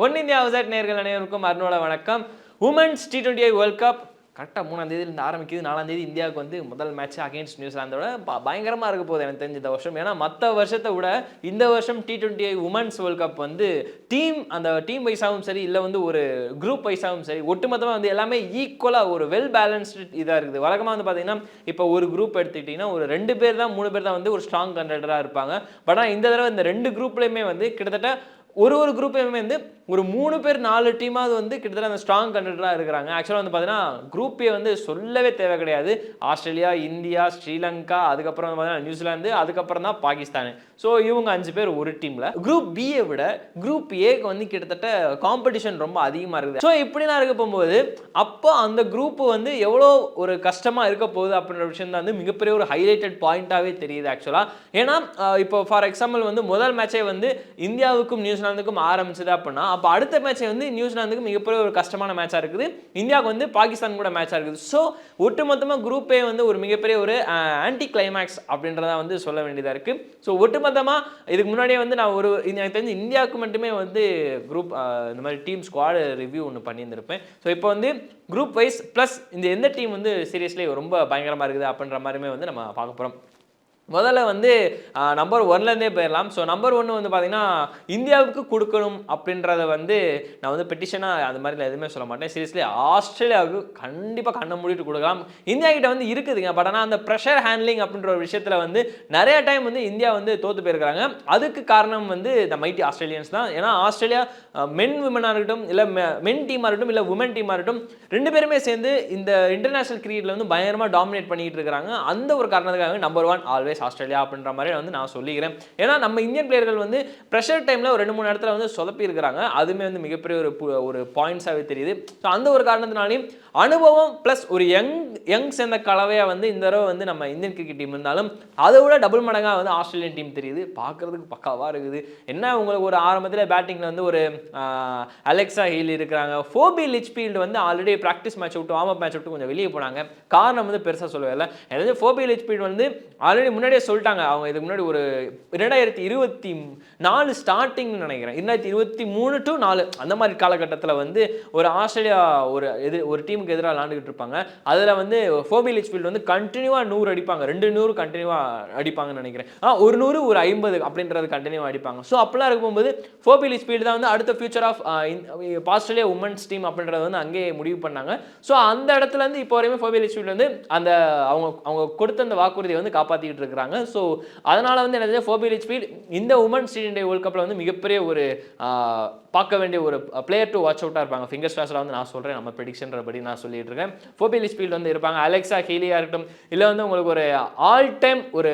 One India அவுசைட் நேயர்கள் அனைவருக்கும் அருணோட வணக்கம். உமன்ஸ் T20 வேர்ல்ட் கப் கரெக்டாக 3ஆம் தேதியிலிருந்து ஆரம்பிக்குது. 4ஆம் தேதி இந்தியாவுக்கு வந்து முதல் மேட்ச் அகேன்ஸ்ட் நியூசிலாந்தோட பயங்கரமாக இருக்க போகுது எனக்கு தெரிஞ்ச இந்த வருஷம். ஏன்னா மற்ற வருஷத்தை விட இந்த வருஷம் T20 உமன்ஸ் வேர்ல்ட் கப் வந்து அந்த டீம் வைஸாகவும் சரி, இல்லை வந்து ஒரு குரூப் வைஸாகவும் சரி, ஒட்டுமொத்தமாக வந்து எல்லாமே ஈக்குவலாக ஒரு வெல் பேலன்ஸ்டு இதாக இருக்குது. வழக்கமாக வந்து பார்த்தீங்கன்னா இப்போ ஒரு குரூப் எடுத்துக்கிட்டிங்கன்னா ஒரு 2 பேர் தான் 3 பேர் தான் வந்து ஒரு ஸ்ட்ராங் கண்டெண்டராக இருப்பாங்க. பட் ஆனால் இந்த தடவை இந்த 2 குரூப்லேயுமே வந்து கிட்டத்தட்ட ஒரு குரூப்பையுமே வந்து ஒரு 3 பேர் 4 டீமாவது வந்து கிட்டத்தட்ட அந்த ஸ்ட்ராங் கண்டெண்டராக இருக்கிறாங்க. ஆக்சுவலாக வந்து பார்த்தீங்கன்னா குரூப்பே வந்து சொல்லவே தேவை கிடையாது. ஆஸ்திரேலியா, இந்தியா, ஸ்ரீலங்கா, அதுக்கப்புறம் வந்து பார்த்தீங்கன்னா நியூசிலாந்து, அதுக்கப்புறம் தான் பாகிஸ்தான். ஸோ இவங்க 5 பேர் ஒரு டீமில். குரூப் பியை விட குரூப் ஏக்கு வந்து கிட்டத்தட்ட காம்படிஷன் ரொம்ப அதிகமாக இருக்குது. ஸோ இப்படிலாம் இருக்க போகும்போது அப்போ அந்த குரூப் வந்து எவ்வளோ ஒரு கஷ்டமாக இருக்க போகுது அப்படின்ற விஷயம் தான் வந்து மிகப்பெரிய ஒரு ஹைலைட்டட் பாயிண்ட்டாகவே தெரியுது ஆக்சுவலாக. ஏன்னா இப்போ ஃபார் எக்ஸாம்பிள் வந்து முதல் மேட்சே வந்து இந்தியாவுக்கும் நியூசிலாந்துக்கும் ஆரம்பிச்சது அப்படின்னா அப்போ அடுத்த மேட்சை வந்து நியூசிலாந்துக்கு மிகப்பெரிய ஒரு கஷ்டமான மேட்சாக இருக்குது, இந்தியாவுக்கு வந்து பாகிஸ்தான் கூட மேட்சாக இருக்குது. ஸோ ஒட்டுமொத்தமாக குரூப்பே வந்து ஒரு மிகப்பெரிய ஒரு ஆன்டி கிளைமேக்ஸ் அப்படின்றத வந்து சொல்ல வேண்டியதாக இருக்குது. ஸோ ஒட்டுமொத்தமாக இதுக்கு முன்னாடியே வந்து நான் எனக்கு தெரிஞ்சு இந்தியாவுக்கு மட்டுமே வந்து குரூப் இந்த மாதிரி டீம் ஸ்குவாட் ரிவ்யூ ஒன்று பண்ணியிருந்திருப்பேன். ஸோ இப்போ வந்து குரூப் வைஸ் ப்ளஸ் இந்த எந்த டீம் வந்து சீரியஸ்லி ரொம்ப பயங்கரமாக இருக்குது அப்படின்ற மாதிரியுமே வந்து நம்ம பார்க்க போகிறோம். முதல்ல வந்து நம்பர் 1லேருந்தே போயிடலாம். ஸோ நம்பர் 1 வந்து பார்த்தீங்கன்னா இந்தியாவுக்கு கொடுக்கணும் அப்படின்றத வந்து நான் வந்து பெட்டிஷனாக அது மாதிரி எதுவுமே சொல்ல மாட்டேன். சீரியஸ்லி ஆஸ்திரேலியாவுக்கு கண்டிப்பாக கண்ணை மூடிட்டு கொடுக்கலாம். இந்தியா கிட்ட வந்து இருக்குதுங்க. பட் ஆனால் அந்த ப்ரெஷர் ஹேண்ட்லிங் அப்படின்ற ஒரு விஷயத்தில் வந்து நிறைய டைம் வந்து இந்தியா வந்து தோற்று போயிருக்கிறாங்க. அதுக்கு காரணம் வந்து இந்த மைட்டி ஆஸ்திரேலியன்ஸ் தான். ஏன்னா ஆஸ்திரேலியா மென் விமனாக இருக்கட்டும், இல்லை மென் டீமாக இருக்கட்டும், இல்லை உமன் டீமாக இருக்கட்டும், 2 பேருமே சேர்ந்து இந்த இன்டர்நேஷனல் கிரிக்கெட்டில் வந்து பயங்கரமாக டாமினேட் பண்ணிட்டு இருக்கிறாங்க. அந்த ஒரு காரணத்துக்காக நம்பர் 1 ஆல்வேஸ் ஆஸ்திரேலியா அப்படின்ற மாதிரி வந்து நான் சொல்லிக்கிறேன். ஏன்னா நம்ம இந்தியன் பிளேயர்கள் வந்து ப்ரெஷர் டைமில் ஒரு 2-3 இடத்துல வந்து சொதப்பி இருக்கிறாங்க. அதுவுமே வந்து மிகப்பெரிய ஒரு பாயிண்ட்ஸாகவே தெரியுது. ஸோ அந்த ஒரு காரணத்தினாலையும் அனுபவம் ப்ளஸ் ஒரு யங் சேர்ந்த கலவையாக வந்து இந்த தடவை வந்து நம்ம இந்தியன் கிரிக்கெட் டீம் இருந்தாலும் அதை விட டபுள் மடங்காக வந்து ஆஸ்திரேலியன் டீம் தெரியுது. பார்க்குறதுக்கு பக்காவாக இருக்குது. என்ன உங்களுக்கு ஒரு ஆரம்பத்தில் பேட்டிங்கில் வந்து ஒரு அலெக்சா ஹீல் இருக்கிறாங்க. ஃபோபி லிச்பீல்டு வந்து ஆல்ரெடி ப்ராக்டிஸ் மேட்ச் விட்டு வார்ம் அப் மேட்ச் விட்டு கொஞ்சம் வெளியே போனாங்க. காரணம் வந்து பெருசாக சொல்லவே இல்லை. எனக்கு ஃபோபி லிச்பீல்டு வந்து ஆல்ரெடி முன்னாடியே சொல்லிட்டாங்க. அவங்க இதுக்கு முன்னாடி ஒரு 2024 ஸ்டார்டிங்னு நினைக்கிறேன், 2023 to 4 அந்த மாதிரி காலகட்டத்தில் வந்து ஒரு ஆஸ்திரேலியா ஒரு டீமுக்கு எதிராக விளாண்டுக்கிட்டு இருப்பாங்க. அதில் வந்து ஃபோபி லிச்பீல்டு வந்து கண்டினியூவாக 100 அடிப்பாங்க, 200 கண்டினியூவாக அடிப்பாங்கன்னு நினைக்கிறேன். ஒரு 100 ஒரு 50 அப்படின்றது கண்டினியூவாக அடிப்பாங்க. ஸோ அப்படிலாம் இருக்கும்போது ஃபோபி லிச்பீல்டு தான் வந்து அடுத்த future of Australia women's team அப்படின்றத வந்து அங்கேயே முடிவு பண்ணாங்க. ஸோ அந்த இடத்துல இருந்து இப்போ வரையுமே ஃபோபி லிச்பீல்டு வந்து அந்த அவங்க கொடுத்த அந்த வாக்குறுதியை வந்து காப்பாற்றிக்கிட்டு இருக்கிறாங்க. ஸோ அதனால் வந்து என்ன ஃபோபி லிச்பீல்டு இந்த உமன்ஸ் T20 வேர்ல்ட் கப்பில் வந்து மிகப்பெரிய ஒரு பார்க்க வேண்டிய ஒரு பிளேயர் டு வாட்ச் அவுட்டாக இருப்பாங்க. ஃபிங்கர்ஸ் கிராஸ்ல வந்து நான் சொல்கிறேன், நம்ம ப்ரெடிக்ஷன்ற படி நான் சொல்லிட்டு இருக்கேன். ஃபோபி லிச்பீல்டு வந்து இருப்பாங்க. அலெக்சா ஹீலியாக இருக்கட்டும், இல்லை வந்து உங்களுக்கு ஒரு ஆல் டைம் ஒரு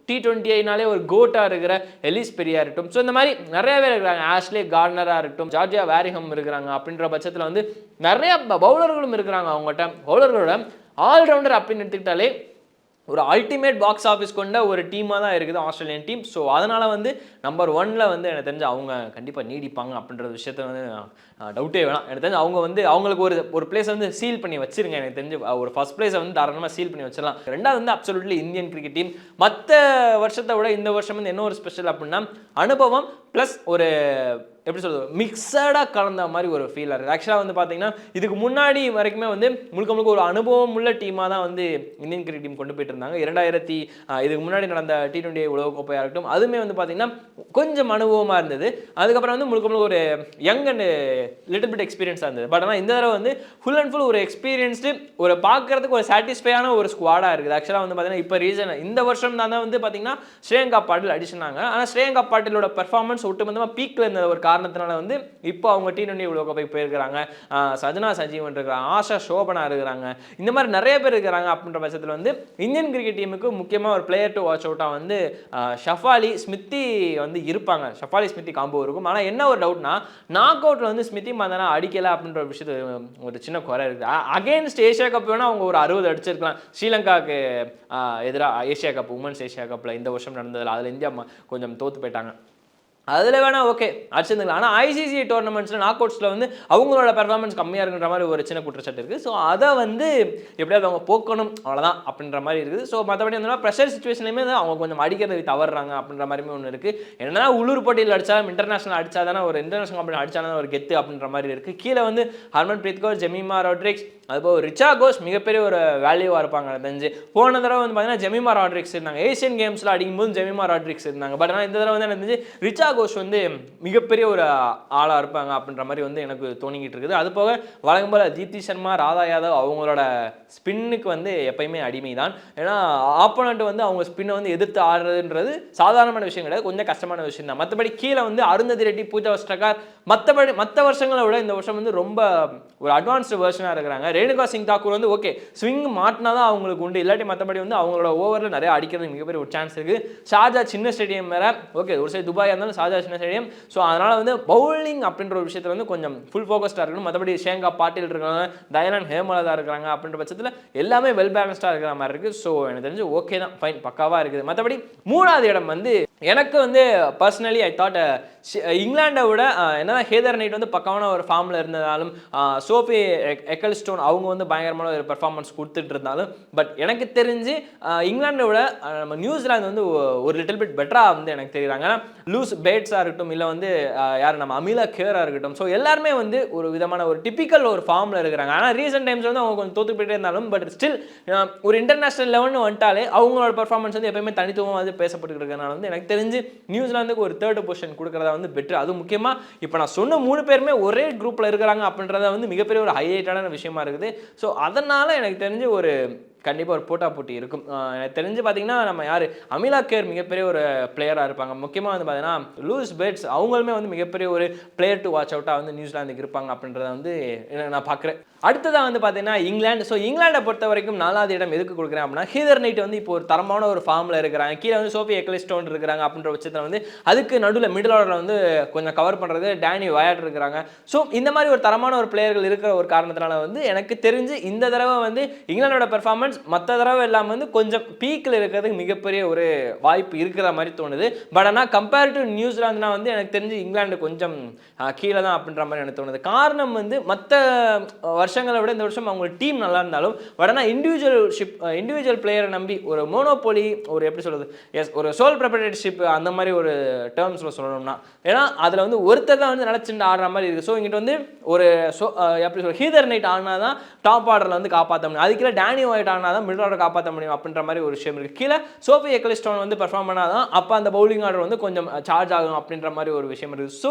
T20னாலே ஒரு கோட்டாக இருக்கிற எலிஸ் பெரியா இருக்கட்டும். ஸோ இந்த மாதிரி நிறைய பேர் இருக்கிறாங்க. ஆஷ்லே கார்னராக இருக்கட்டும், ஜார்ஜியா வேரிஹம் இருக்கிறாங்க. அப்படின்ற பட்சத்தில் வந்து நிறைய பவுலர்களும் இருக்கிறாங்க. அவங்கள்ட்ட பவுலர்களோட ஆல்ரவுண்டர் அப்படின்னு எடுத்துக்கிட்டாலே ஒரு அல்டிமேட் பாக்ஸ் ஆஃபீஸ் கொண்ட ஒரு டீமாக தான் இருக்குது ஆஸ்திரேலியன் டீம். ஸோ அதனால் வந்து நம்பர் 1ல் வந்து எனக்கு தெரிஞ்சு அவங்க கண்டிப்பாக நீடிப்பாங்க அப்படின்ற விஷயத்த வந்து டவுட்டே வேணாம். எனக்கு தெரிஞ்சு அவங்க வந்து அவங்களுக்கு ஒரு பிளேஸை வந்து சீல் பண்ணி வச்சிருங்க. எனக்கு தெரிஞ்சு ஒரு ஃபர்ஸ்ட் பிளேஸை வந்து தாராளமாக சீல் பண்ணி வச்சிடலாம். ரெண்டாவது வந்து அப்சல்யூட்லி இந்தியன் கிரிக்கெட் டீம் மற்ற வருஷத்தை விட இந்த வருஷம் வந்து என்ன ஒரு ஸ்பெஷல் அப்படின்னா அனுபவம் ப்ளஸ் ஒரு எப்படி சொல்கிறது மிக்சடாக கலந்த மாதிரி ஒரு ஃபீலாக இருக்குது. ஆக்சுவலாக வந்து பார்த்தீங்கன்னா இதுக்கு முன்னாடி வரைக்குமே வந்து முழுக்க ஒரு அனுபவம் உள்ள டீமாக தான் வந்து இந்தியன் கிரிக்கெட் டீம் கொண்டு போயிட்டு இருந்தாங்க. இதுக்கு முன்னாடி நடந்த T20 உலகக்கோப்பையாக இருக்கட்டும், அதுவுமே வந்து பார்த்தீங்கன்னா கொஞ்சம் அனுபவமாக இருந்தது. அதுக்கப்புறம் வந்து முழுக்க ஒரு யங் அண்ட் லிட்டில் பிட் எக்ஸ்பீரியன்ஸாக இருந்தது. பட் ஆனால் இந்த தடவை வந்து ஃபுல் அண்ட் ஃபுல் ஒரு எக்ஸ்பீரியன்ஸ்டு ஒரு பார்க்கறதுக்கு ஒரு சாட்டிஸ்ஃபையான ஒரு ஸ்குவாடாக இருக்குது. ஆக்சுவலாக வந்து பார்த்தீங்கன்னா இப்போ இந்த வருஷம் தான் வந்து பார்த்தீங்கன்னா ஸ்ரேயங்கா பாட்டில் அடிச்சுனாங்க. ஆனால் ஸ்ரேயங்கா பாட்டிலோட பெர்ஃபார்மன்ஸ் ஒட்டுமொத்தமாக பீக்கில் இருந்த ஒரு காரணத்தினால வந்து இப்போ அவங்க T20 உலகக்கோப்பை போயிருக்கிறாங்க. சஜனா சஜீவன் இருக்கிறாங்க, ஆஷா சோபனா இருக்கிறாங்க, இந்த மாதிரி நிறைய பேர் இருக்கிறாங்க. அப்படின்ற பட்சத்தில் வந்து இந்தியன் கிரிக்கெட் டீமுக்கு முக்கியமாக ஒரு பிளேயர் டு வாட்ச் அவுட்டாக வந்து ஷஃபாலி ஸ்மித்தி வந்து இருப்பாங்க. ஷஃபாலி ஸ்மித்தி காம்போ இருக்கும். ஆனால் என்ன ஒரு டவுட்னா நாக் அவுட்டில் வந்து ஸ்மித்தி மந்தனா அடிக்கலை அப்படின்ற ஒரு விஷயத்து ஒரு சின்ன குறை இருக்குது. அகேன்ஸ்ட் ஏஷியா கப் வேணால் அவங்க ஒரு 60 அடிச்சிருக்கலாம். ஸ்ரீலங்காவுக்கு எதிராக ஏஷியா கப் உமன்ஸ் ஏஷியா கப்பில் இந்த வருஷம் நடந்ததில் அதில் இந்தியா கொஞ்சம் தோற்று போயிட்டாங்க. அதில் வேணா ஓகே அடிச்சிருந்துக்கலாம். ஆனால் ஐசிசி டோர்னமெண்ட்ஸில் நாக் அவுட்ஸில் வந்து அவங்களோட பெர்ஃபார்மன்ஸ் கம்மியாக இருக்குன்ற மாதிரி ஒரு சின்ன குற்றச்சாட்டு இருக்குது. ஸோ அதை வந்து எப்படியாவது அவங்க போக்கணும் அவ்வளோதான் அப்படின்ற மாதிரி இருக்குது. ஸோ மற்றபடி வந்து ப்ரெஷர் சுச்சுவேஷன்லையுமே அவங்க கொஞ்சம் அடிக்கிறது தவறுறாங்க அப்படின்ற மாதிரியுமே ஒன்று இருக்குது. என்னன்னா உள்ளூர் போட்டியில் அடித்தாலும் இன்டர்நேஷனல் அடித்தா தானே ஒரு இன்டர்நேஷனல் கம்பெனி அடித்தாலும் ஒரு கெத்து அப்படின்ற மாதிரி இருக்குது. கீழே வந்து ஹர்மன்பிரீத் கௌர், ஜெமிமா ராட்ரிக்ஸ், அதுபோல் ரிச்சா கோஷ் மிகப்பெரிய ஒரு வேல்யூவாக இருப்பாங்க எனக்கு தெரிஞ்சு. போன தடவை வந்து பார்த்தீங்கன்னா ஜெமிமா ராட்ரிக்ஸ் இருந்தாங்க, ஏஷியன் கேம்ஸில் அடிக்கும்போது ஜெமிமா ராட்ரிக்ஸ் இருந்தாங்க. பட் ஆனால் இந்த தடவை வந்து எனக்கு தெரிஞ்சு ரிச்சா கோஷ் வந்து மிகப்பெரிய ஒரு ஆளாக இருப்பாங்க அப்படின்ற மாதிரி வந்து எனக்கு தோணிக்கிட்டு இருக்குது. அது போக வழக்கம் போல் தீப்தி சர்மா, ராதா யாதவ் அவங்களோட ஸ்பின்னுக்கு வந்து எப்பயுமே அடிமை தான். ஏன்னா ஆப்போனண்ட் வந்து அவங்க ஸ்பின்னை வந்து எதிர்த்து ஆடுறதுன்றது சாதாரணமான விஷயம் கிடையாது, கொஞ்சம் கஷ்டமான விஷயம் தான். மற்றபடி கீழே வந்து அருந்ததி ரெட்டி, பூஜா வஸ்ட்ரகார் மற்ற வருஷங்களை விட இந்த வருஷம் வந்து ரொம்ப ஒரு அட்வான்ஸ்டு வெர்ஷனாக இருக்கிறாங்க. ரேணுகா சிங் தாக்கூர் வந்து ஓகே ஸ்விங் மாட்டினா தான் அவங்களுக்கு உண்டு, இல்லாட்டி மற்றபடி வந்து அவங்களோட ஓவரில் நிறைய அடிக்கிறது மிகப்பெரிய ஒரு சான்ஸ் இருக்குது. ஷார்ஜா சின்ன ஸ்டேடியம் வேறு, ஓகே ஒரு சைடு துபாயாக இருந்தாலும் ஷார்ஜா சின்ன ஸ்டேடியம். ஸோ அதனால் வந்து பவுலிங் அப்படின்ற ஒரு விஷயத்தில் வந்து கொஞ்சம் ஃபுல் ஃபோக்கஸ்டாக இருக்கணும். மற்றபடி ஷேங்கா பாட்டில் இருக்காங்க, தயானந்த் ஹேமலதா இருக்கிறாங்க அப்படின்ற பட்சத்தில் எல்லாமே வெல் பேலன்ஸ்டாக இருக்கிற மாதிரி இருக்குது. ஸோ எனக்கு தெரிஞ்சு ஓகே தான், ஃபைன், பக்காவாக இருக்குது. மற்றபடி 3வது இடம் வந்து எனக்கு வந்து பர்சனலி ஐ தாட் இங்கிலாண்டை விட என்னதான் ஹேதர் நைட் வந்து பக்கமான ஒரு ஃபார்மில் இருந்ததாலும் சோஃபி எக்கல்ஸ்டோன் அவங்க வந்து பயங்கரமான ஒரு பெர்ஃபார்மன்ஸ் கொடுத்துட்டு இருந்தாலும் பட் எனக்கு தெரிஞ்சு இங்கிலாண்டை விட நம்ம நியூசிலாந்து வந்து ஒரு லிட்டில் பிட் பெட்டராக வந்து எனக்கு தெரியுறாங்க. லூஸ் பேட்ஸாக இருக்கட்டும், இல்லை வந்து யார் நம்ம அமிலா கேராக இருக்கட்டும், ஸோ எல்லாருமே வந்து ஒரு விதமான ஒரு டிப்பிக்கல் ஒரு ஃபார்மில் இருக்கிறாங்க. ஆனால் ரீசெண்ட் டைம்ஸ் வந்து அவங்க கொஞ்சம் தோற்று போயிட்டே இருந்தாலும் பட் ஸ்டில் ஒரு இன்டர்நேஷனல் லெவல்னு வந்துட்டாலே அவங்களோட பெர்ஃபார்மன்ஸ் வந்து எப்பயுமே தனித்துவமாக வந்து பேசப்பட்டு இருக்கிறதுனால வந்து எனக்கு தெரிஞ்சு நியூசிலாந்துக்கு ஒரு 3rd பொசிஷன் கொடுக்குறதா வந்து பெட்டர். அது முக்கியமாக இப்போ நான் சொன்ன 3 பேருமே ஒரே குரூப்பில் இருக்கிறாங்க அப்படின்றத வந்து மிகப்பெரிய ஒரு ஹைலைட்டான விஷயமா இருக்குது. ஸோ அதனால் எனக்கு தெரிஞ்சு ஒரு கண்டிப்பாக ஒரு போட்டி இருக்கும். எனக்கு தெரிஞ்சு பார்த்தீங்கன்னா நம்ம யார் அமிலா கேர் மிகப்பெரிய ஒரு பிளேயராக இருப்பாங்க. முக்கியமாக வந்து பார்த்தீங்கன்னா லூஸ் பேட்ஸ் அவங்களுமே வந்து மிகப்பெரிய ஒரு பிளேயர் டு வாட்ச் அவுட்டாக வந்து நியூசிலாந்துக்கு இருப்பாங்க அப்படின்றத வந்து நான் பார்க்குறேன். அடுத்ததாக வந்து பார்த்தீங்கன்னா இங்கிலாந்து. ஸோ இங்கிலாண்டை பொறுத்த வரைக்கும் 4வது இடம் எதுக்கு கொடுக்குறேன் அப்படின்னா ஹீதர் நைட் வந்து இப்போ ஒரு தரமான ஒரு ஃபார்மில் இருக்கிறாங்க. கீழே வந்து சோஃபி எக்கலிஸ்டோன் இருக்கிறாங்க அப்படின்ற பட்சத்தில் வந்து அதுக்கு நடுவில் மிடில் ஆர்டரில் வந்து கொஞ்சம் கவர் பண்ணுறது டேனி வயாட் இருக்கிறாங்க. ஸோ இந்த மாதிரி ஒரு தரமான ஒரு பிளேயர்கள் இருக்கிற ஒரு காரணத்தினால வந்து எனக்கு தெரிஞ்சு இந்த தடவை வந்து இங்கிலாண்டோட பெர்ஃபார்மன்ஸ் மற்ற தடவை எல்லாம் வந்து கொஞ்சம் பீக்கில் இருக்கிறதுக்கு மிகப்பெரிய ஒரு வாய்ப்பு இருக்கிற மாதிரி தோணுது. பட் ஆனால் கம்பேர் டு நியூசிலாந்துனா வந்து எனக்கு தெரிஞ்சு இங்கிலாந்து கொஞ்சம் கீழே தான் அப்படின்ற மாதிரி எனக்கு தோணுது. காரணம் வந்து மற்ற வருஷங்களை விட இந்த வருஷம் அவங்க டீம் நல்லா இருந்தாலும் பட் ஆனால் இண்டிவிஜுவல் பிளேயரை நம்பி ஒரு மோனோபோலி, ஒரு எப்படி சொல்கிறது, எஸ் ஒரு சோல் ப்ரொப்ரைட்டர்ஷிப் அந்த மாதிரி ஒரு டேர்ம்ஸில் சொல்லணும்னா, ஏன்னா அதில் வந்து ஒருத்தர் தான் வந்து நினச்சிட்டு ஆடுற மாதிரி இருக்குது. ஸோ இங்கிட்ட வந்து ஒரு எப்படி சொல்ற ஹீதர் நைட் ஆடினா தான் டாப் ஆர்டரில் வந்து காப்பாற்ற முடியும், அதுக்குள்ள டேனி ஒயிட் ஆடினா தான் மிடில் ஆர்டர் காப்பாற்ற முடியும் அப்படின்ற மாதிரி ஒரு விஷயம் இருக்குது. கீழே சோஃபி எக்கலிஸ்டோன் வந்து பெர்ஃபார்ம் பண்ணால் தான் அப்போ அந்த பவுலிங் ஆர்டர் வந்து கொஞ்சம் சார்ஜ் ஆகும் அப்படின்ற மாதிரி ஒரு விஷயம் இருக்குது. ஸோ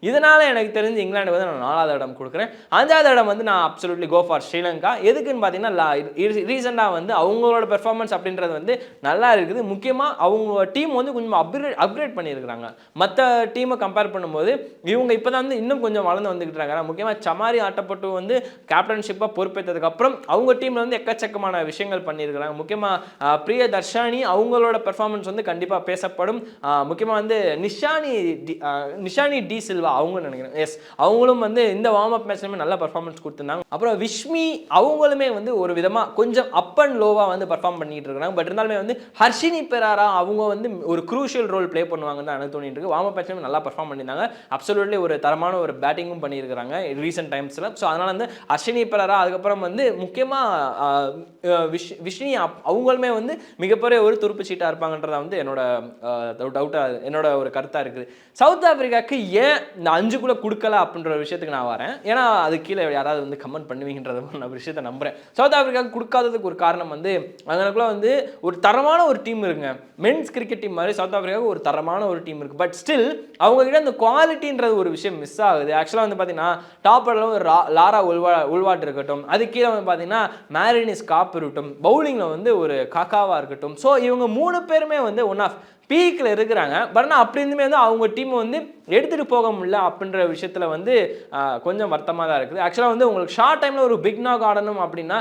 இதனால் எனக்கு தெரிஞ்சு இங்கிலாந்து வந்து நான் 4வது இடம் கொடுக்குறேன். 5வது இடம் வந்து நான் அப்சல்யூட்லி கோ ஃபார் ஸ்ரீலங்கா. எதுக்குன்னு பார்த்தீங்கன்னா ரீசெண்டாக வந்து அவங்களோட பெர்ஃபார்மன்ஸ் அப்படின்றது வந்து நல்லா இருக்குது. முக்கியமாக அவங்க டீம் வந்து கொஞ்சம் அப்கிரேட் பண்ணியிருக்கிறாங்க. மற்ற டீமை கம்பேர் பண்ணும்போது இவங்க இப்போ தான் வந்து இன்னும் கொஞ்சம் வளர்ந்து வந்துக்கிட்டு இருக்காங்க. முக்கியமாக சமாரி ஆட்டப்பட்டு வந்து கேப்டன்ஷிப்பாக பொறுப்பேற்றதுக்கப்புறம் அவங்க டீமில் வந்து எக்கச்சக்கமான விஷயங்கள் பண்ணியிருக்கிறாங்க. முக்கியமாக பிரிய தர்ஷானி அவங்களோட பெர்ஃபார்மன்ஸ் வந்து கண்டிப்பாக பேசப்படும். முக்கியமாக வந்து நிஷானி டி சில்வா அவங்க நினைக்கிறேன், எஸ் அவங்களும் வந்து இந்த வார்ம் அப் மேட்ச்லையுமே நல்ல பெர்ஃபார்மன்ஸ் கொடுத்துருந்தாங்க. அப்புறம் விஷ்மி அவங்களுமே வந்து ஒரு விதமாக கொஞ்சம் அப் அண்ட் லோவாக வந்து பெர்ஃபார்ம் பண்ணிட்டு இருக்காங்க. பட் இருந்தாலுமே வந்து ஹர்ஷினி பெராரா அவங்க வந்து ஒரு குரூஷியல் ரோல் ப்ளே பண்ணுவாங்கன்னு தான் எனக்கு தோணிட்டு இருக்கு. வார்ம் அப் மேட்ச்லையும் நல்லா பெர்ஃபார்ம் பண்ணியிருந்தாங்க. அப்சல்யூட்லி ஒரு தரமான ஒரு பேட்டிங்கும் பண்ணியிருக்கிறாங்க ரீசெண்ட் டைம்ஸில். ஸோ அதனால் வந்து ஹர்ஷினி பெராரா அதுக்கப்புறம் வந்து முக்கியமாக விஷ்ணி அவங்களுமே வந்து மிகப்பெரிய ஒரு துருப்பு சீட்டாக இருப்பாங்கன்றத வந்து என்னோட ஒரு கருத்தாக இருக்குது. சவுத் ஆப்பிரிக்காவுக்கு ஏன் இந்த 5 கொடுக்கல அப்படின்ற ஒரு விஷயத்துக்கு நான் வரேன். ஏன்னா அது கீழே யாராவது வந்து கமெண்ட் பண்ணுவீங்கன்றத நான் ஒரு விஷயத்தை நம்புறேன். சவுத் ஆப்பிரிக்காவுக்கு கொடுக்காததுக்கு ஒரு காரணம் வந்து அங்கனக்குள்ள வந்து ஒரு தரமான ஒரு டீம் இருக்குங்க. மென்ஸ் கிரிக்கெட் டீம் மாதிரி சவுத் ஆப்பிரிக்காவுக்கு ஒரு தரமான ஒரு டீம் இருக்குது. பட் ஸ்டில் அவங்க கிட்ட அந்த குவாலிட்டின்றது ஒரு விஷயம் மிஸ் ஆகுது. ஆக்சுவலாக வந்து பார்த்தீங்கன்னா டாப் ஆர்டரில் ஒரு லாரா உள்வாட் இருக்கட்டும், அது கீழே வந்து பார்த்தீங்கன்னா மேரினிஸ் காப் இருக்கட்டும், பவுலிங்கில் வந்து ஒரு காக்காவாக இருக்கட்டும். ஸோ இவங்க 3 பேருமே வந்து ஒன் ஆஃப் பீக்கில் இருக்கிறாங்க. பட் ஆனால் அப்படி இருந்துமே வந்து அவங்க டீமை வந்து எடுத்துகிட்டு போக முடியல அப்படின்ற விஷயத்தில் வந்து கொஞ்சம் வருத்தமாக தான் இருக்குது. ஆக்சுவலாக வந்து உங்களுக்கு ஷார்ட் டைமில் ஒரு பிக் நாக் ஆடணும் அப்படின்னா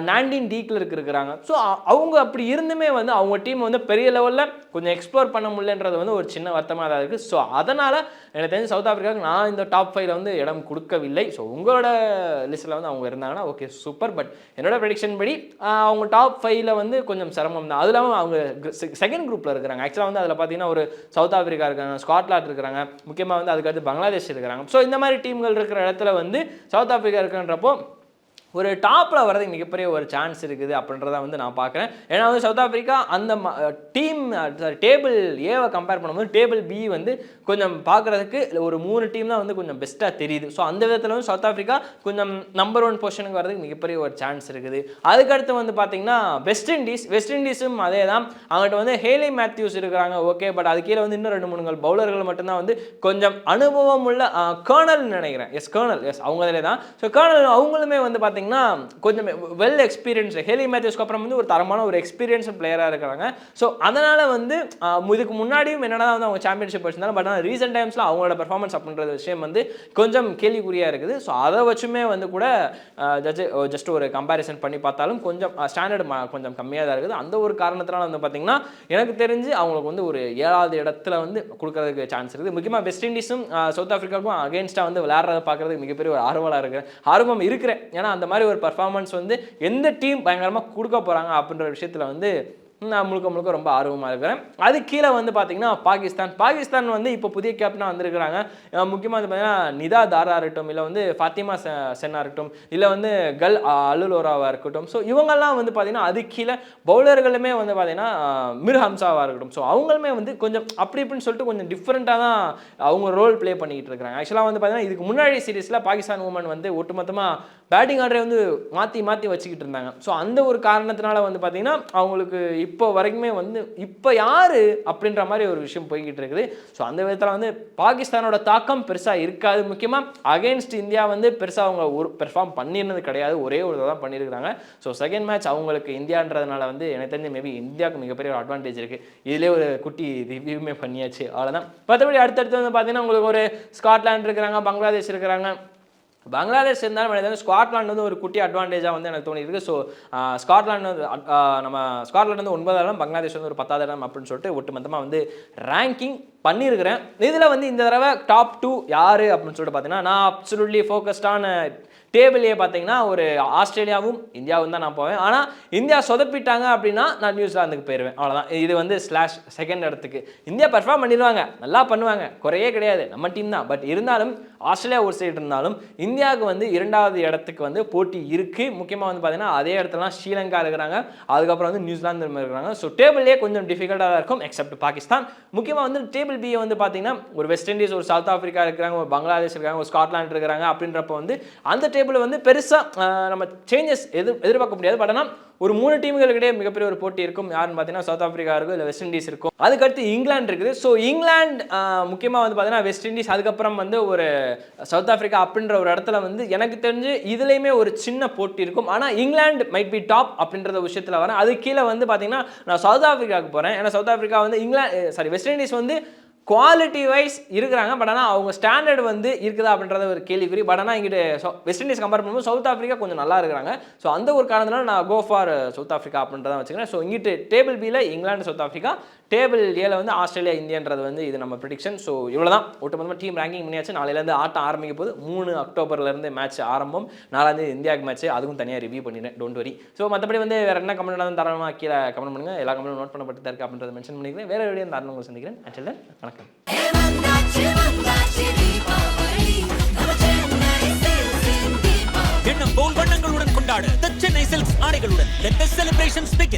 19 டீக்கில் இருக்கிறாங்க. ஸோ அவங்க அப்படி இருந்துமே வந்து அவங்க டீம் வந்து பெரிய லெவலில் கொஞ்சம் எக்ஸ்ப்ளோர் பண்ண முடியலன்றது வந்து ஒரு சின்ன வருத்தமாக தான் இருக்குது. ஸோ அதனால் எனக்கு தெரிஞ்சு சவுத் ஆப்பிரிக்காவுக்கு நான் இந்த டாப் 5 வந்து இடம் கொடுக்கவில்லை. ஸோ உங்களோட லிஸ்ட்டில் வந்து அவங்க இருந்தாங்கன்னா ஓகே சூப்பர். பட் என்னோட ப்ரெடிக்ஷன் படி அவங்க டாப் 5 வந்து கொஞ்சம் சிரமம் தான். அது இல்லாமல் அவங்க செகண்ட் குரூப்பில் இருக்கிறாங்க. ஆக்சுவலாக வந்து அதில் பார்த்தீங்கன்னா ஒரு சவுத் ஆப்பிரிக்கா இருக்காங்க, ஸ்காட்லாண்ட் இருக்கிறாங்க, முக்கியமாக வந்து அதுக்கடுத்து பங்களாதேஷ் இருக்கிறாங்க. ஸோ இந்த மாதிரி டீம்கள் இருக்கிற இடத்துல வந்து சவுத் ஆப்பிரிக்கா இருக்குன்றப்போ ஒரு டாப்பில் வரதுக்கு மிகப்பெரிய ஒரு சான்ஸ் இருக்குது அப்படின்றத வந்து நான் பார்க்குறேன். ஏன்னா வந்து சவுத் ஆப்பிரிக்கா அந்த டீம் டேபிள் ஏவை கம்பேர் பண்ணும்போது டேபிள் பி வந்து கொஞ்சம் பார்க்குறதுக்கு ஒரு 3 டீம் தான் வந்து கொஞ்சம் பெஸ்ட்டாக தெரியுது. ஸோ அந்த விதத்தில் வந்து சவுத் ஆப்பிரிக்கா கொஞ்சம் நம்பர் 1 பொசிஷனுக்கு வரதுக்கு மிகப்பெரிய ஒரு சான்ஸ் இருக்குது. அதுக்கடுத்து வந்து பார்த்தீங்கன்னா வெஸ்ட் இண்டீஸும் அதே தான். அவங்ககிட்ட வந்து ஹேலி மேத்யூஸ் இருக்கிறாங்க, ஓகே. பட் அது கீழே வந்து இன்னும் 2-3 பவுலர்கள் மட்டும்தான் வந்து கொஞ்சம் அனுபவம் உள்ள கர்னல் நினைக்கிறேன். கர்னல் அவங்க அதிலே தான். ஸோ கர்னல் அவங்களுமே வந்து பார்த்தீங்கன்னா கொஞ்சம் வெல் எக்ஸ்பீரியன்ஸ். ஹேலி மேத்யூஸ்க்கு அப்புறம் வந்து ஒரு தரமான ஒரு எக்ஸ்பீரியன்ஸ் பிளேயராக இருக்கிறாங்க. ஸோ அதனால் வந்து இதுக்கு முன்னாடியும் என்னன்னா வந்து அவங்க சாம்பியன்ஷிப் வச்சிருந்தாலும் பட் ஆனால் ரீசெண்ட் டைம்ஸில் அவங்களோட பெர்ஃபார்மன்ஸ் அப்படின்ற விஷயம் வந்து கொஞ்சம் கேள்விக்குறியாக இருக்குது. ஸோ அதை வச்சுமே வந்து கூட ஜஸ்ட் ஒரு கம்பேரிசன் பண்ணி பார்த்தாலும் கொஞ்சம் ஸ்டாண்டர்டு கொஞ்சம் கம்மியாக தான் இருக்குது. அந்த ஒரு காரணத்தினால வந்து பார்த்தீங்கன்னா எனக்கு தெரிஞ்சு அவங்களுக்கு வந்து ஒரு 7வது இடத்துல வந்து கொடுக்கறதுக்கு சான்ஸ் இருக்குது. முக்கியமாக வெஸ்ட் இண்டீஸும் சவுத் ஆஃப்ரிக்காவுக்கும் அகேன்ஸ்டாக வந்து விளையாடுறத பார்க்குறதுக்கு மிகப்பெரிய ஒரு ஆர்வம் இருக்கிறேன். ஏன்னா அந்த மாதிரி ஒரு பர்ஃபார்மன்ஸ் வந்து எந்த டீம் பயங்கரமாக கொடுக்க போகிறாங்க அப்படின்ற விஷயத்தில் வந்து நான் முழுக்க ரொம்ப ஆர்வமாக இருக்கிறேன். அது கீழே வந்து பார்த்தீங்கன்னா பாகிஸ்தான் வந்து இப்போ புதிய கேப்டனாக வந்திருக்கிறாங்க. முக்கியமாக வந்து பார்த்தீங்கன்னா நிதா தாரா இருக்கட்டும், இல்லை வந்து ஃபாத்திமா சென்னா இருக்கட்டும், இல்லை வந்து கல் அல்லுலோராவாக இருக்கட்டும். ஸோ இவங்கெல்லாம் வந்து பார்த்தீங்கன்னா அது கீழே பவுலர்களுமே வந்து பார்த்தீங்கன்னா மிர் ஹம்சாவாக இருக்கட்டும். ஸோ அவங்களுமே வந்து கொஞ்சம் அப்படி இப்படின்னு சொல்லிட்டு கொஞ்சம் டிஃப்ரெண்ட்டாக தான் அவங்க ரோல் ப்ளே பண்ணிக்கிட்டு இருக்கிறாங்க. ஆக்சுவலாக வந்து பார்த்தீங்கன்னா இதுக்கு முன்னாடி சீரீஸில் பாகிஸ்தான் உமன் வந்து ஒட்டுமொத்தமாக பேட்டிங் ஆர்டரை வந்து மாற்றி வச்சுக்கிட்டு இருந்தாங்க. ஸோ அந்த ஒரு காரணத்தினால வந்து பார்த்தீங்கன்னா அவங்களுக்கு இப்போ வரைக்குமே வந்து இப்போ யார் அப்படின்ற மாதிரி ஒரு விஷயம் போய்கிட்டு இருக்குது. ஸோ அந்த விதத்தில் வந்து பாகிஸ்தானோட தாக்கம் பெருசாக இருக்காது. முக்கியமாக அகெயின்ஸ்ட் இந்தியா வந்து பெருசாக அவங்க ஒரு பெர்ஃபார்ம் பண்ணியிருந்தது கிடையாது, ஒரே ஒரு தான் பண்ணியிருக்கிறாங்க. ஸோ செகண்ட் மேட்ச் அவங்களுக்கு இந்தியான்றதுனால வந்து எனக்கு தெரிஞ்ச மேபி இந்தியாவுக்கு மிகப்பெரிய ஒரு அட்வான்டேஜ் இருக்குது. இதிலே ஒரு குட்டி ரிவ்யூமே பண்ணியாச்சு, அவ்வளோதான். மற்றபடி அடுத்தடுத்து வந்து பார்த்தீங்கன்னா உங்களுக்கு ஒரு ஸ்காட்லாண்ட் இருக்கிறாங்க, பங்களாதேஷ் இருக்கிறாங்க. பங்களாதேஷ் இருந்தாலும் ஸ்காட்லாண்ட் வந்து ஒரு குட்டி அட்வான்டேஜாக வந்து எனக்கு தோணி இருக்குது. ஸோ ஸ்காட்லாண்ட் வந்து நம்ம ஸ்காட்லாண்ட் வந்து 9வது இடம், பங்களாதேஷ் வந்து ஒரு 10வது இடம் அப்படின்னு சொல்லிட்டு ஒட்டுமொத்தமாக வந்து ரேங்கிங் பண்ணியிருக்கிறேன். இதில் வந்து இந்த தடவை டாப் 2 யார் அப்படின்னு சொல்லிட்டு பார்த்தீங்கன்னா நான் அப்சல்யூட்லி ஃபோக்கஸ்டான டேபிளே பார்த்தீங்கன்னா ஒரு ஆஸ்திரேலியாவும் இந்தியாவும் தான் நான் போவேன். ஆனால் இந்தியா சொதப்பிட்டாங்க அப்படின்னா நான் நியூசிலாந்துக்கு போயிடுவேன், அவ்வளோதான். இது வந்து செகண்ட் இடத்துக்கு இந்தியா பெர்ஃபார்ம் பண்ணிடுவாங்க, நல்லா பண்ணுவாங்க, குறையே கிடையாது, நம்ம டீம் தான். பட் இருந்தாலும் ஆஸ்திரேலியா ஒரு சைடு இருந்தாலும் இந்தியாவுக்கு வந்து 2வது இடத்துக்கு வந்து போட்டி இருக்குது. முக்கியமாக வந்து பார்த்தீங்கன்னா அதே இடத்துலலாம் ஸ்ரீலங்கா இருக்கிறாங்க, அதுக்கப்புறம் வந்து நியூசிலாந்து இருக்கிறாங்க. ஸோ டேபிள்லேயே கொஞ்சம் டிஃபிகல்ட்டாக தான் இருக்கும் எக்ஸப்ட் பாகிஸ்தான். முக்கியமாக வந்து டேபிள் பியை வந்து பார்த்தீங்கன்னா ஒரு வெஸ்ட் இண்டீஸ், ஒரு சவுத் ஆஃப்ரிக்கா இருக்கிறாங்க, ஒரு பங்களாதேஷ் இருக்காங்க, ஒரு ஸ்காட்லாண்ட் இருக்கிறாங்க. அப்படின்றப்ப வந்து அந்த டேபிள் வந்து பெருசாக நம்ம சேஞ்சஸ் எதிர்பார்க்க முடியாது. பட் ஆனால் ஒரு 3 டீம்களுக்கிட்டே மிகப்பெரிய ஒரு போட்டி இருக்கும். யாருன்னு பார்த்தீங்கன்னா சவுத் ஆஃப்ரிக்கா இருக்கும், இல்லை வெஸ்ட் இண்டீஸ் இருக்கும், அதுக்கடுத்து இங்கிலாந்து இருக்குது. ஸோ இங்கிலாந்து முக்கியமாக வந்து பார்த்தீங்கன்னா வெஸ்ட் இண்டீஸ், அதுக்கப்புறம் வந்து ஒரு சவுத் ஆஃப்ரிக்கா அப்படின்ற ஒரு இடத்துல வந்து எனக்கு தெரிஞ்சு இதுலேயுமே ஒரு சின்ன போட்டி இருக்கும். ஆனால் இங்கிலாந்து மைட் பி டாப் அப்படின்ற விஷயத்தில் வரேன். அது கீழே வந்து பார்த்தீங்கன்னா நான் சவுத் ஆஃப்ரிக்காவுக்கு போகிறேன். ஏன்னா சவுத் ஆஃப்ரிக்கா வந்து வெஸ்ட் இண்டீஸ் வந்து குவாலிட்டி வைஸ் இருக்கிறாங்க. பட் ஆனால் அவங்க ஸ்டாண்டர்ட் வந்து இருக்குதா அப்படின்றத ஒரு கேள்விக்குறி. பட் ஆனால் இங்கிட்ட வெஸ்ட் இண்டீஸ் கம்பேர் பண்ணும்போது சவுத் ஆஃப்ரிக்கா கொஞ்சம் நல்லா இருக்கிறாங்க. ஸோ அந்த ஒரு காரணத்தினால நான் கோ ஃபார் சவுத் ஆஃப்ரிக்கா அப்படின்றத வச்சுக்கிறேன். ஸோ இங்கிட்டு டேபிள் பியில் இங்கிலாந்து, சவுத் ஆஃப்ரிக்கா, டேபிள் ஏல வந்து ஆஸ்திரேலியா, இந்தியான்றது வந்து இது நம்ம ப்ரெடிக்ஷன். ஸோ இவ்வளோ தான் ஒட்டுமொத்தமாக டீம் ரேங்கிங் பண்ணியாச்சு. நாளையிலேருந்து ஆட்டம் ஆரம்பிக்க போது 3 அக்டோபர்லேருந்து மேட்ச் ஆரம்பம். 4ஆம் தேதி இந்தியாவுக்கு மேட்ச், அதுவும் தனியாக ரிவ்யூ பண்ணிடுறேன், டோன்ட் வரி. ஸோ மற்றபடி வந்து வேறு என்ன கமெண்ட் இருந்தாலும் தாராளமாக கீழே கமெண்ட் பண்ணுங்கள். எல்லா கமெண்ட்டும் நோட் பண்ணப்பட்டு தான் இருக்குது அப்படின்றத மென்ஷன் பண்ணிக்கிறேன். வேறு வீடியோ தாராளமாக சந்திக்கிறேன். அண்டில் தென், வணக்கம். எண்ணம் போல் வண்ணங்களுடன் கொண்டாடு The Chennai Silks ஆடைகளுடன். Let the celebrations begin.